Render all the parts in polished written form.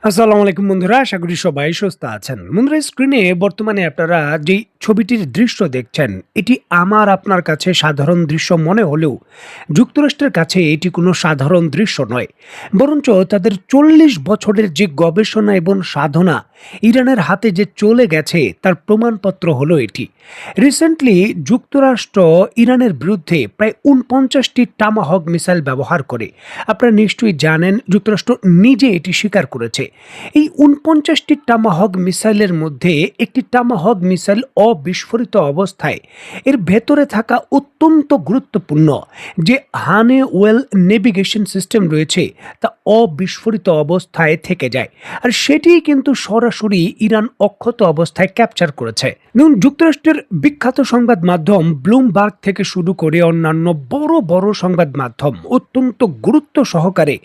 আসসালামু আলাইকুম বন্ধুরা, আশা করি সবাই সুস্থ আছেন। বন্ধুরা, স্ক্রিনে বর্তমানে আপনারা যেই ছবিটির দৃশ্য দেখছেন, এটি আমার আপনার কাছে সাধারণ দৃশ্য মনে হলেও যুক্তরাষ্ট্রের কাছে এটি কোনো সাধারণ দৃশ্য নয়। বরঞ্চ তাদের ৪০ বছরের যে গবেষণা এবং সাধনা ইরানের হাতে যে চলে গেছে তার প্রমাণপত্র হলো এটি। রিসেন্টলি যুক্তরাষ্ট্র ইরানের বিরুদ্ধে প্রায় ৪৯টি টামাহক মিসাইল ব্যবহার করে। আপনারা নিশ্চয়ই জানেন, যুক্তরাষ্ট্র নিজে এটি স্বীকার করেছে। এই ৪৯টি টামাহক মিসাইলের মধ্যে একটি টামাহক মিসাইল অবিস্ফোরিত অবস্থায় এর ভেতরে থাকা অত্যন্ত গুরুত্বপূর্ণ যে হানেওয়েল নেভিগেশন সিস্টেম রয়েছে তা অবিস্ফোরিত অবস্থায় থেকে যায়। আর সেটিই কিন্তু সরাসরি ইরান অক্ষত অবস্থায় ক্যাপচার করেছে। দেখুন, যুক্তরাষ্ট্রের বিখ্যাত সংবাদ মাধ্যম ব্লুমবার্গ থেকে শুরু করে অন্যান্য বড় বড় সংবাদ মাধ্যম অত্যন্ত গুরুত্ব সহকারে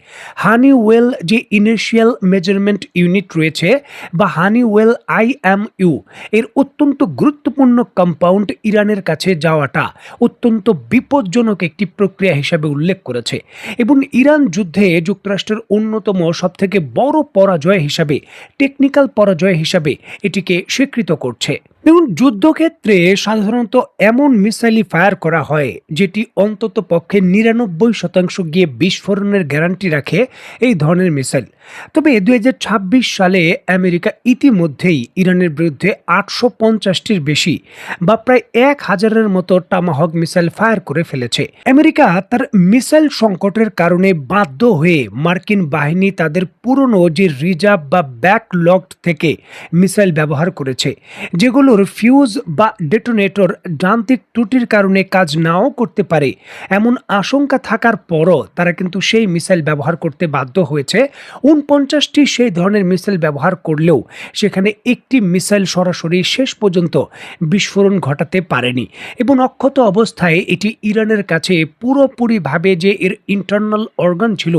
হানিওয়েল যে ইনিশিয়াল মেজারমেন্ট ইউনিট রয়েছে বা হানিওয়েল IMU এর অত্যন্ত গুরুত্বপূর্ণ কম্পাউন্ড ইরানের কাছে যাওয়াটা অত্যন্ত বিপজ্জনক একটি প্রক্রিয়া হিসাবে উল্লেখ করেছে এবং ইরান যুদ্ধে যুক্তরাষ্ট্রের অন্যতম সবথেকে বড় পরাজয় হিসাবে, টেকনিক্যাল পরাজয় হিসাবে এটিকে স্বীকৃত করছে। দেখুন, যুদ্ধক্ষেত্রে সাধারণত এমন মিসাইলই ফায়ার করা হয় যেটি অন্তত পক্ষে ৯৯% গিয়ে বিস্ফোরণের গ্যারান্টি রাখে এই ধরনের মিসাইল। তবে ২০২৬ সালে আমেরিকা ইতিমধ্যেই ইরানের বিরুদ্ধে ৮৫০টির বেশি বা প্রায় ১,০০০-এর মতো টামাহক মিসাইল ফায়ার করে ফেলেছে। আমেরিকা তার মিসাইল সংকটের কারণে বাধ্য হয়ে মার্কিন বাহিনী তাদের পুরনো যে রিজার্ভ বা ব্যাকলগড থেকে মিসাইল ব্যবহার করেছে, যেগুলোর ফিউজ বা ডেটোনেটর যান্ত্রিক ত্রুটির কারণে কাজ নাও করতে পারে এমন আশঙ্কা থাকার পরও তারা কিন্তু সেই মিসাইল ব্যবহার করতে বাধ্য হয়েছে। ৪৯টি সেই ধরনের মিসাইল ব্যবহার করলেও সেখানে একটি মিসাইল সরাসরি শেষ পর্যন্ত বিস্ফোরণ ঘটাতে পারেনি এবং অক্ষত অবস্থায় এটি ইরানের কাছে পুরোপুরিভাবে যে এর ইন্টারনাল অর্গান ছিল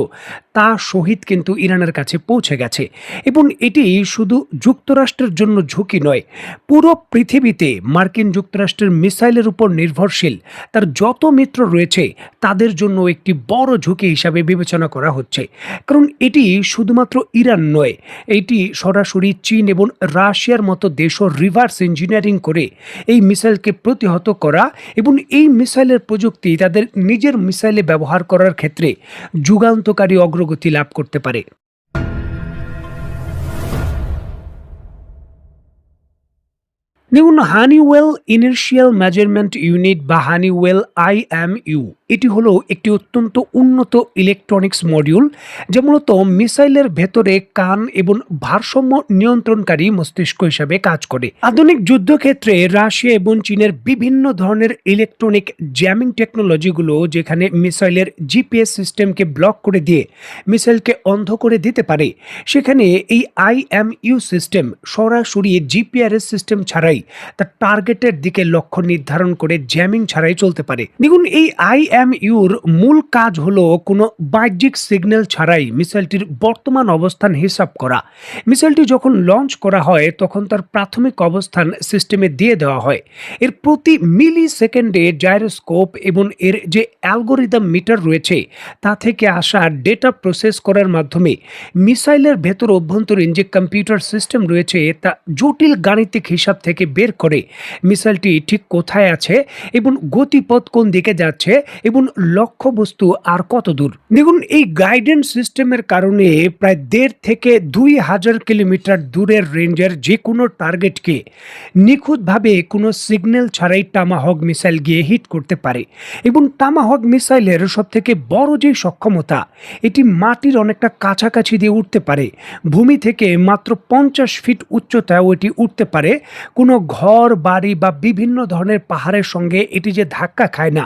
তা সহিত কিন্তু ইরানের কাছে পৌঁছে গেছে। এবং এটি শুধু যুক্তরাষ্ট্রের জন্য ঝুঁকি নয়, পুরো পৃথিবীতে মার্কিন যুক্তরাষ্ট্রের মিসাইলের উপর নির্ভরশীল তার যত মিত্র রয়েছে তাদের জন্য একটি বড় ঝুঁকি হিসাবে বিবেচনা করা হচ্ছে। কারণ এটি শুধুমাত্র ইরান নয়, এটি সরাসরি চীন এবং রাশিয়ার মতো দেশও রিভার্স ইঞ্জিনিয়ারিং করে এই মিসাইলকে প্রতিহত করা এবং এই মিসাইলের প্রযুক্তি তাদের নিজের মিসাইলে ব্যবহার করার ক্ষেত্রে যুগান্তকারী অগ্রগতি লাভ করতে পারে। দেখুন, হানিওয়েল ইনিশিয়াল মেজারমেন্ট ইউনিট বা হানিওয়েল IMU এটি হলো একটি অত্যন্ত উন্নত ইলেকট্রনিক্স মডিউল যা মূলত মিসাইলের ভেতরে কান এবং ভারসাম্য নিয়ন্ত্রণকারী মস্তিষ্ক হিসাবে কাজ করে। আধুনিক যুদ্ধক্ষেত্রে রাশিয়া এবং চীনের বিভিন্ন ধরনের ইলেকট্রনিক জ্যামিং টেকনোলজিগুলো যেখানে মিসাইলের GPS সিস্টেমকে ব্লক করে দিয়ে মিসাইলকে অন্ধ করে দিতে পারে, সেখানে এই IMU সিস্টেম সরাসরি GPRS সিস্টেম ছাড়াই তার টার্গেটের দিকে লক্ষ্য নির্ধারণ করে জ্যামিং ছাড়াই চলতে পারে। দেখুন, এই IMUর মূল কাজ হলো কোনো বাহ্যিক সিগন্যাল ছাড়াই মিসাইলটির বর্তমান অবস্থান হিসাব করা। মিসাইলটি যখন লঞ্চ করা হয় তখন তার প্রাথমিক অবস্থান সিস্টেমে দিয়ে দেওয়া হয়। এর প্রতি মিলি সেকেন্ডে জাইরোস্কোপ এবং এর যে অ্যালগোরিদম মিটার রয়েছে তা থেকে আসা ডেটা প্রসেস করার মাধ্যমে মিসাইলের ভেতর অভ্যন্তরীণ যে কম্পিউটার সিস্টেম রয়েছে তা জটিল গাণিতিক হিসাব থেকে বের করে মিসাইলটি ঠিক কোথায় আছে এবং গতিপথ কোন দিকে যাচ্ছে এবং লক্ষ্যবস্তু আর কত দূর। দেখুন, এই গাইডেন্স সিস্টেমের কারণে প্রায় ১.৫ থেকে ২,০০০ কিলোমিটার দূরের রেঞ্জের যে কোনো টার্গেটকে নিখুঁতভাবে কোনো সিগন্যাল ছাড়াই টামাহক মিসাইল গিয়ে হিট করতে পারে। এবং টামাহক মিসাইলের সবথেকে বড় যে সক্ষমতা, এটি মাটির অনেকটা কাছাকাছি দিয়ে উঠতে পারে। ভূমি থেকে মাত্র ৫০ ফিট উচ্চতায় এটি উঠতে পারে। কোনো ঘর বাড়ি বা বিভিন্ন ধরনের পাহাড়ের সঙ্গে এটি যে ধাক্কা খায় না,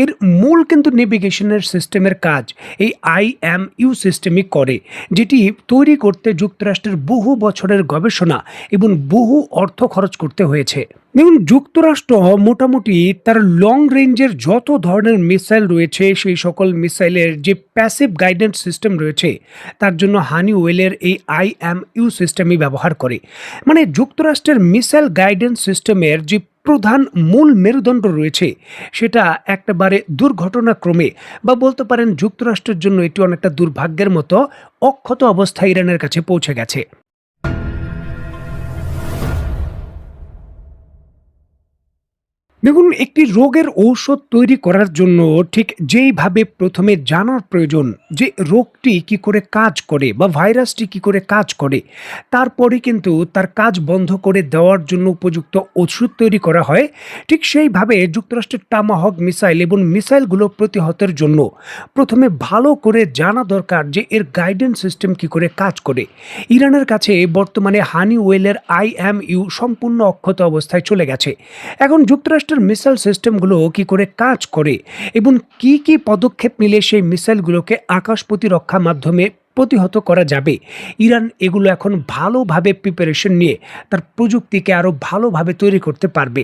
এর মূল কিন্তু নেভিগেশনের সিস্টেমের কাজ এই IMU সিস্টেমই করে, যেটি তৈরি করতে যুক্তরাষ্ট্রের বহু বছরের গবেষণা এবং বহু অর্থ খরচ করতে হয়েছে। দেখুন, যুক্তরাষ্ট্র মোটামুটি তার লং রেঞ্জের যত ধরনের মিসাইল রয়েছে সেই সকল মিসাইলের যে প্যাসিভ গাইডেন্স সিস্টেম রয়েছে তার জন্য হানিওয়েলের এই IMU সিস্টেমই ব্যবহার করে। মানে যুক্তরাষ্ট্রের মিসাইল গাইডেন্স সিস্টেমের যে প্রধান মূল মেরুদণ্ড রয়েছে সেটা একেবারে দুর্ঘটনাক্রমে বা বলতে পারেন যুক্তরাষ্ট্রের জন্য এটি অনেকটা দুর্ভাগ্যের মতো অক্ষত অবস্থায় ইরানের কাছে পৌঁছে গেছে। দেখুন, একটি রোগের ঔষধ তৈরি করার জন্য ঠিক যেইভাবে প্রথমে জানার প্রয়োজন যে রোগটি কি করে কাজ করে বা ভাইরাসটি কি করে কাজ করে, তারপরে কিন্তু তার কাজ বন্ধ করে দেওয়ার জন্য উপযুক্ত ওষুধ তৈরি করা হয়। ঠিক সেইভাবে যুক্তরাষ্ট্রের টামাহক মিসাইল এবং মিসাইলগুলো প্রতিহতের জন্য প্রথমে ভালো করে জানা দরকার যে এর গাইডেন্স সিস্টেম কি করে কাজ করে। ইরানের কাছে বর্তমানে হানিওয়েলের IMU সম্পূর্ণ অক্ষত অবস্থায় চলে গেছে। এখন যুক্তরাষ্ট্রের মিসাইল সিস্টেমগুলো কি করে কাজ করে এবং কি কি পদক্ষেপ নিলে সেই মিসাইলগুলোকে আকাশ প্রতিরক্ষা মাধ্যমে প্রতিহত করা যাবে, ইরান এগুলো এখন ভালোভাবে প্রিপারেশন নিয়ে তার প্রযুক্তিকে আরও ভালোভাবে তৈরি করতে পারবে।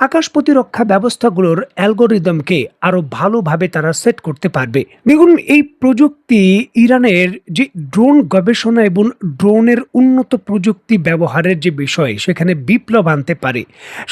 আকাশ প্রতিরক্ষা ব্যবস্থাগুলোর অ্যালগোরিদমকে আরও ভালোভাবে তারা সেট করতে পারবে। দেখুন, এই প্রযুক্তি ইরানের যে ড্রোন গবেষণা এবং ড্রোনের উন্নত প্রযুক্তি ব্যবহারের যে বিষয় সেখানে বিপ্লব আনতে পারে।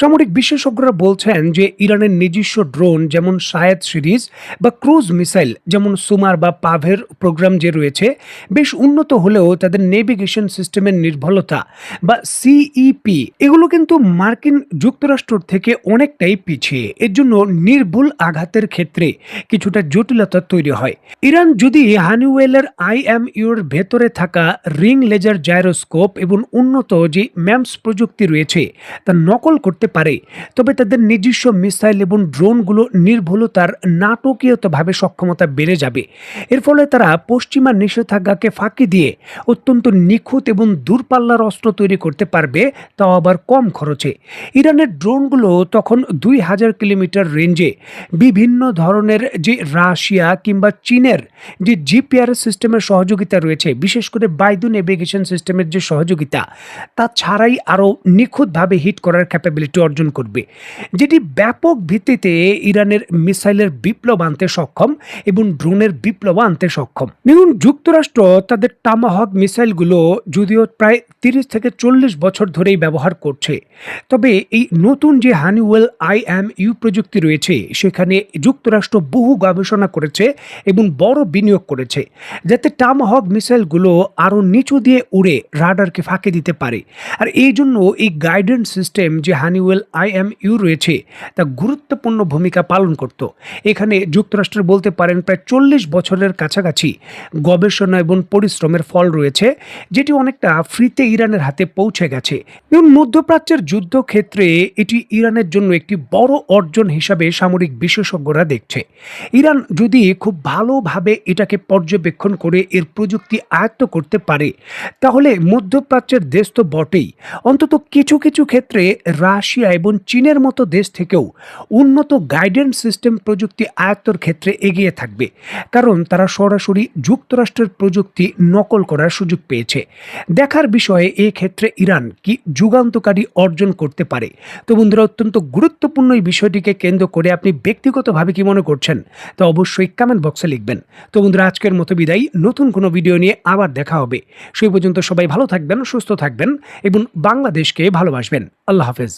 সামরিক বিশেষজ্ঞরা বলছেন যে ইরানের নিজস্ব ড্রোন যেমন শাহেদ সিরিজ বা ক্রুজ মিসাইল যেমন সুমার বা পাভের প্রোগ্রাম যে রয়েছে বেশ উন্নত হলেও তাদের নেভিগেশন সিস্টেমের নির্ভুলতা বা CEP এগুলো কিন্তু মার্কিন যুক্তরাষ্ট্র থেকে অনেকটাই পিছিয়ে। এর জন্য নির্ভুল আঘাতের ক্ষেত্রে কিছুটা জটিলতা তৈরি হয়। ইরান যদি হানিওয়েলের IMU এর ভেতরে থাকা রিং লেজার জাইরোস্কোপ এবং উন্নত যে ম্যামস প্রযুক্তি রয়েছে তা নকল করতে পারে, তবে তাদের নিজস্ব মিসাইল এবং ড্রোনগুলো নির্ভুলতার নাটকীয়ভাবে সক্ষমতা বেড়ে যাবে। এর ফলে তারা পশ্চিমা নিষেধাজ্ঞাকে ফাঁকি দিয়ে অত্যন্ত নিখুঁত এবং দূরপাল্লার অস্ত্র তৈরি করতে পারবে, তাও আবার কম খরচে। ইরানের ড্রোনগুলো তখন 2000 কিলোমিটার রেঞ্জে বিভিন্ন ধরনের যে রাশিয়া কিংবা চীনের যে GPS সিস্টেমের সহযোগিতা রয়েছে, বিশেষ করে বাইদু নেভিগেশন সিস্টেমের যে সহযোগিতা, তা ছাড়াই আরও নিখুঁতভাবে হিট করার ক্যাপাবিলিটি অর্জন করবে, যেটি ব্যাপক ভিত্তিতে ইরানের মিসাইলের বিপ্লব আনতে সক্ষম এবং ড্রোনের বিপ্লব আনতে সক্ষম। দেখুন, যুক্তরাষ্ট্র তাদের টামাহক মিসাইলগুলো যদিও প্রায় 30 থেকে 40 বছর ধরেই ব্যবহার করছে, তবে এই নতুন যে হানিওয়েল IMU প্রযুক্তি রয়েছে সেখানে যুক্তরাষ্ট্র বহু গবেষণা করেছে এবং বড় বিনিয়োগ করেছে যাতে টামাহক মিসাইলগুলো আরও নিচু দিয়ে উড়ে রাডারকে ফাঁকি দিতে পারে। আর এই জন্য এই গাইডেন্স সিস্টেম যে হানিওয়েল IMU রয়েছে তা গুরুত্বপূর্ণ ভূমিকা পালন করত। এখানে যুক্তরাষ্ট্রের বলতে পারেন প্রায় 40 বছরের কাছাকাছি গবেষণা এবং পরিশ্রমের ফল রয়েছে, যেটি অনেকটা ফ্রিতে ইরানের হাতে পৌঁছে গেছে। এবং মধ্যপ্রাচ্যের যুদ্ধক্ষেত্রে এটি ইরানের জন্য একটি বড় অর্জন হিসাবে সামরিক বিশেষজ্ঞরা দেখছে। ইরান যদি খুব ভালোভাবে এটাকে পর্যবেক্ষণ করে এর প্রযুক্তি আয়ত্ত করতে পারে তাহলে মধ্যপ্রাচ্যের দেশ তো বটেই, অন্তত কিছু কিছু ক্ষেত্রে রাশিয়া এবং চীনের মতো দেশ থেকেও উন্নত গাইডেন্স সিস্টেম প্রযুক্তি আয়ত্তর ক্ষেত্রে এগিয়ে থাকবে, কারণ তারা সরাসরি যুক্তরাষ্ট্রের প্রযুক্তি নকল করার সুযোগ পেয়েছে। দেখার বিষয়ে এই ক্ষেত্রে ইরান কি যুগান্তকারী অর্জন করতে পারে। তো বন্ধুরা, অত্যন্ত গুরুত্বপূর্ণ এই বিষয়টিকে কেন্দ্র করে আপনি ব্যক্তিগতভাবে কি মনে করছেন তা অবশ্যই কমেন্ট বক্সে লিখবেন। তো বন্ধুরা, আজকের মতো বিদায়, নতুন কোনো ভিডিও নিয়ে আবার দেখা হবে। সেই পর্যন্ত সবাই ভালো থাকবেন, সুস্থ থাকবেন এবং বাংলাদেশকে ভালোবাসবেন। আল্লাহ হাফেজ।